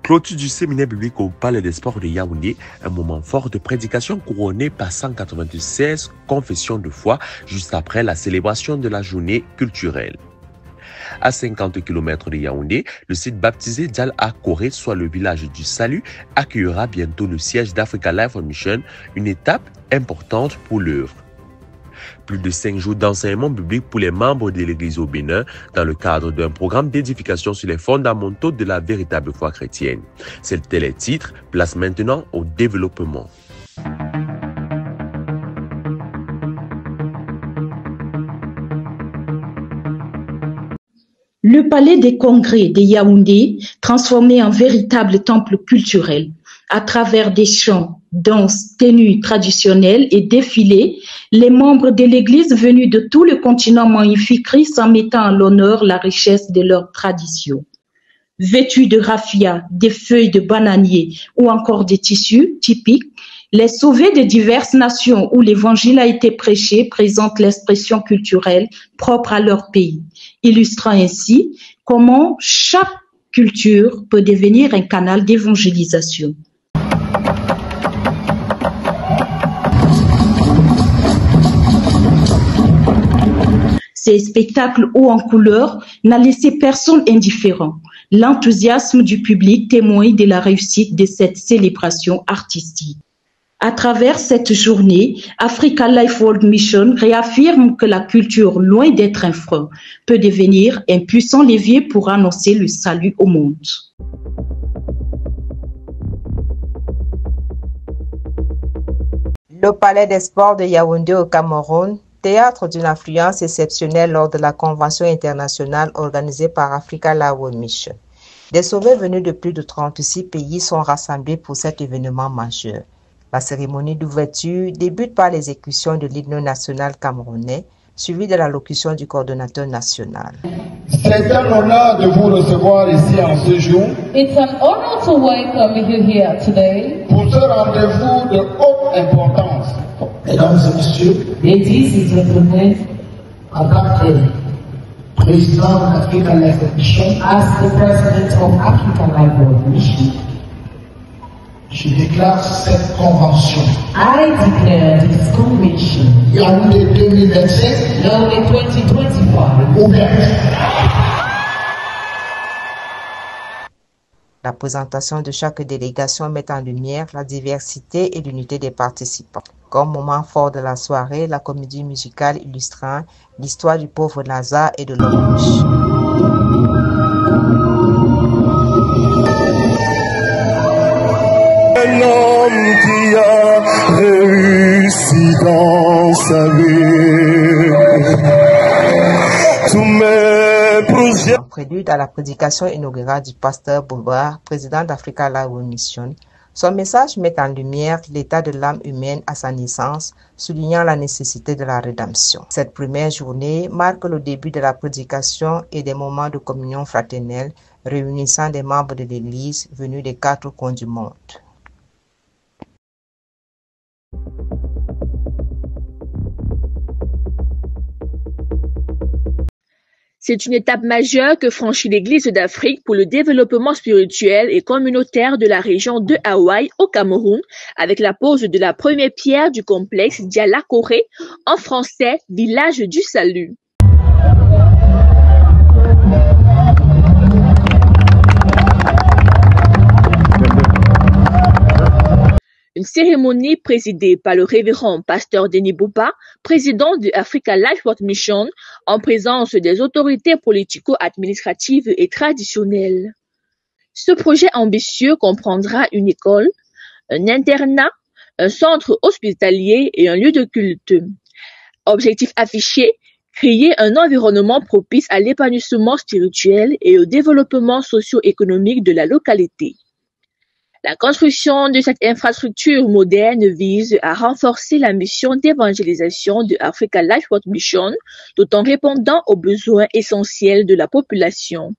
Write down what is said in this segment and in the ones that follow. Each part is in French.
Clôture du séminaire biblique au Palais des Sports de Yaoundé, un moment fort de prédication couronné par 196 confessions de foi juste après la célébration de la journée culturelle. À 50 km de Yaoundé, le site baptisé d'Al Akoré, soit le village du salut, accueillera bientôt le siège d'Africa Life Mission, une étape importante pour l'œuvre. Plus de 5 jours d'enseignement biblique pour les membres de l'Église au Bénin dans le cadre d'un programme d'édification sur les fondamentaux de la véritable foi chrétienne. C'est tel est le titre, place maintenant au développement. Le palais des congrès de Yaoundé, transformé en véritable temple culturel, à travers des chants, danses, tenues traditionnelles et défilés, les membres de l'Église venus de tout le continent magnifique Christ en mettant en l'honneur la richesse de leurs traditions. Vêtus de raffia, des feuilles de bananier ou encore des tissus typiques, les sauvés de diverses nations où l'évangile a été prêché présentent l'expression culturelle propre à leur pays, illustrant ainsi comment chaque culture peut devenir un canal d'évangélisation. Ces spectacles hauts en couleurs n'a laissé personne indifférent. L'enthousiasme du public témoigne de la réussite de cette célébration artistique. À travers cette journée, Africa Life World Mission réaffirme que la culture, loin d'être un frein, peut devenir un puissant levier pour annoncer le salut au monde. Le Palais des Sports de Yaoundé au Cameroun, théâtre d'une influence exceptionnelle lors de la convention internationale organisée par Africa Life World Mission. Des sauvés venus de plus de 36 pays sont rassemblés pour cet événement majeur. La cérémonie d'ouverture débute par l'exécution de l'hymne national camerounais, suivi de l'allocution du coordonnateur national. C'est un honneur de vous recevoir ici en ce jour. It's an honor to welcome you here today. Pour ce rendez-vous de haute importance. Mesdames et messieurs, Ladies and gentlemen, en tant que président d'Africa Life Mission, as the president of Africa Life World Mission, je déclare cette convention I declare this convention, Yaoundé 2025, Yaoundé 2025, ouverte. La présentation de chaque délégation met en lumière la diversité et l'unité des participants. Comme moment fort de la soirée, la comédie musicale illustrant l'histoire du pauvre Lazare et de l'homme riche. Un homme qui a réussi dans sa vie. Tous mes projets. En prélude à la prédication inaugurale du pasteur Boubard, président d'Africa Life World Mission, son message met en lumière l'état de l'âme humaine à sa naissance, soulignant la nécessité de la rédemption. Cette première journée marque le début de la prédication et des moments de communion fraternelle réunissant des membres de l'Église venus des 4 coins du monde. C'est une étape majeure que franchit l'Église d'Afrique pour le développement spirituel et communautaire de la région de Hawaï au Cameroun, avec la pose de la première pierre du complexe d'Al Akoré, en français Village du Salut. Une cérémonie présidée par le révérend pasteur Denis Bouba, président de Africa Life World Mission, en présence des autorités politico-administratives et traditionnelles. Ce projet ambitieux comprendra une école, un internat, un centre hospitalier et un lieu de culte. Objectif affiché, créer un environnement propice à l'épanouissement spirituel et au développement socio-économique de la localité. La construction de cette infrastructure moderne vise à renforcer la mission d'évangélisation de Africa Life World Mission tout en répondant aux besoins essentiels de la population.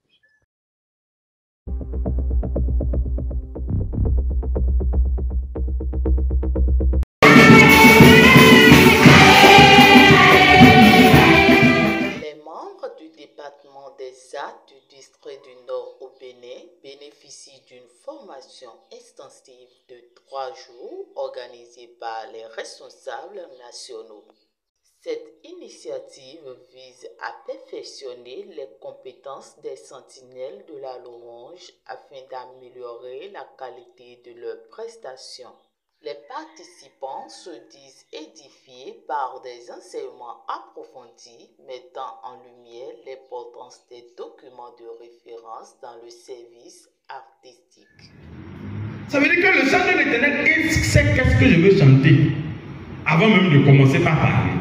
du département des Arts du district du Nord au Bénin bénéficient d'une formation extensive de 3 jours organisée par les responsables nationaux. Cette initiative vise à perfectionner les compétences des sentinelles de la louange afin d'améliorer la qualité de leurs prestations. Les participants se disent édifiés par des enseignements approfondis mettant en lumière l'importance des documents de référence dans le service artistique. Ça veut dire que le chant de l'Éternel, il sait qu'est-ce que je veux chanter avant même de commencer par parler.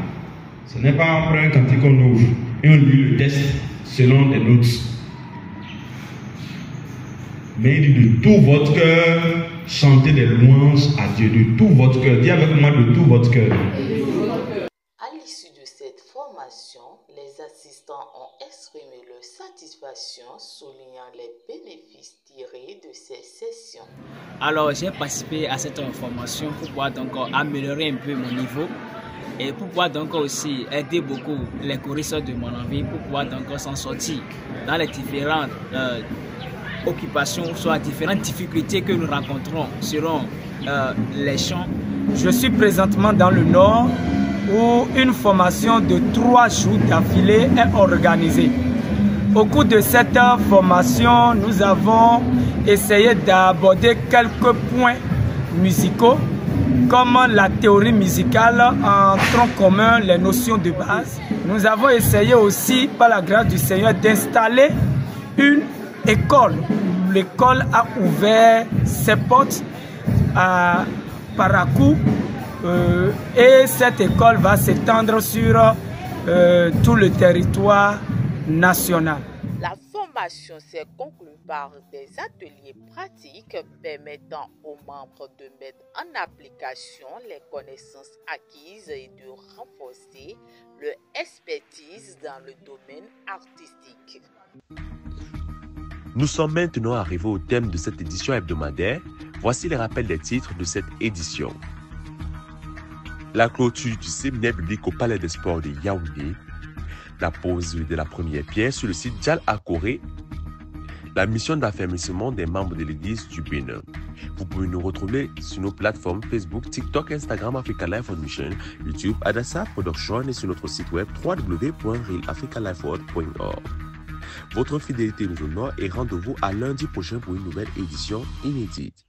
Ce n'est pas après un cantique qu'on ouvre et on lit le texte selon des notes. Mais il dit de tout votre cœur, chantez des louanges à Dieu, de tout votre cœur. Dis avec moi de tout votre cœur. À l'issue de cette formation, les assistants ont exprimé leur satisfaction, soulignant les bénéfices tirés de ces sessions. Alors, j'ai participé à cette formation pour pouvoir donc améliorer un peu mon niveau et pour pouvoir donc aussi aider beaucoup les choristes de mon envie pour pouvoir donc s'en sortir dans les différentes occupations, soit différentes difficultés que nous rencontrons selon les chants. Je suis présentement dans le Nord où une formation de 3 jours d'affilée est organisée. Au cours de cette formation, nous avons essayé d'aborder quelques points musicaux comme la théorie musicale en tronc commun, les notions de base. Nous avons essayé aussi, par la grâce du Seigneur, d'installer une école. L'école a ouvert ses portes à Parakou et cette école va s'étendre sur tout le territoire national. La formation s'est conclue par des ateliers pratiques permettant aux membres de mettre en application les connaissances acquises et de renforcer leur expertise dans le domaine artistique. Nous sommes maintenant arrivés au thème de cette édition hebdomadaire. Voici les rappels des titres de cette édition. La clôture du séminaire biblique au Palais des Sports de Yaoundé. La pose de la première pierre sur le site Djal Akoré. La mission d'affermissement des membres de l'église du Bénin. Vous pouvez nous retrouver sur nos plateformes Facebook, TikTok, Instagram, Africa Life World Mission, YouTube, Adassa Production et sur notre site web www.realafricalifeworld.org. Votre fidélité nous honore et rendez-vous à lundi prochain pour une nouvelle édition inédite.